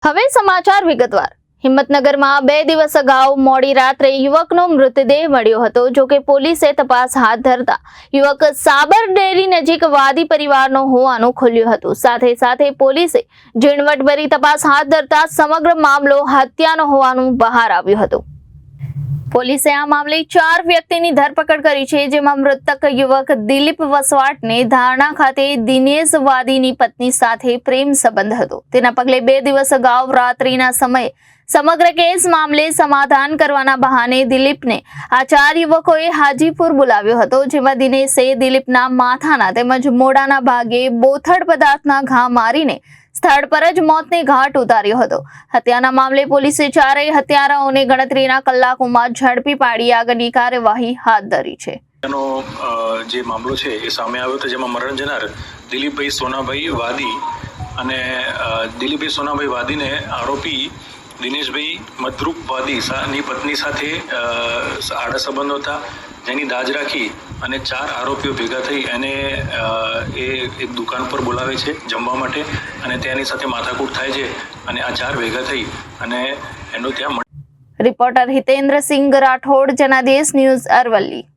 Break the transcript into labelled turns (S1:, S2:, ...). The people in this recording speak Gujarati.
S1: હવે સમાચાર વિગતવાર। હિંમતનગરમાં 2 દિવસ અગાઉ મોડી રાત્રે યુવકનો મૃતદેહ મળ્યો હતો। જો કે પોલીસે તપાસ હાથ ધરતા યુવક સાબર ડેરી નજીક વાદી પરિવારનો હોવાનું ખુલ્યું હતું। સાથે પોલીસે ઝીણવટભરી તપાસ હાથ ધરતા સમગ્ર મામલો હત્યાનો હોવાનું બહાર આવ્યું હતું। પોલીસે આ મામલે 4 વ્યક્તિની ધરપકડ કરી છે, જેમાં મૃતક યુવક દિલીપ વસવાટને ધારણા ખાતે દિનેશ વાદીની પત્ની સાથે પ્રેમ સંબંધ હતો। તેના પગલે 2 દિવસ અગાઉ રાત્રિના સમયે સમગ્ર કેસ મામલે સમાધાન કરવાના બહાને દિલીપને આ 4 યુવકોએ હાજીપુર બોલાવ્યો હતો, જેમાં દિનેશે દિલીપના માથાના તેમજ મોઢાના ભાગે બોથડ પદાર્થના ઘા મારીને સ્થળ પર જ મોતને ઘાટ ઉતાર્યો હતો। હત્યાના મામલે પોલીસે 4 હત્યારાઓને ગણતરીના કલાકોમાં ઝડપી પાડી આગળની કાર્યવાહી હાથ ધરી છે।
S2: જે મામલો છે એ સામે આવ્યો હતો, જેમાં મરણ જનાર દિલીપભાઈ સોનાભાઈ વાદી અને દિલીપભાઈ સોનાભાઈ વાદીને આરોપી દિનેશભાઈ મધરૂપ વાદીની પત્ની સાથે આડા સંબંધો હતા, જેની દાજ રાખી અને 4 આરોપીઓ ભેગા થઈ એને એક દુકાન પર બોલાવે છે જમવા માટે અને તેની સાથે માથાકૂટ થાય છે અને આ 4 ભેગા થઈ અને એનો ત્યાં
S1: રિપોર્ટર હિતેન્દ્ર સિંહ રાઠોડ, જનાદેશ ન્યૂઝ, અરવલ્લી।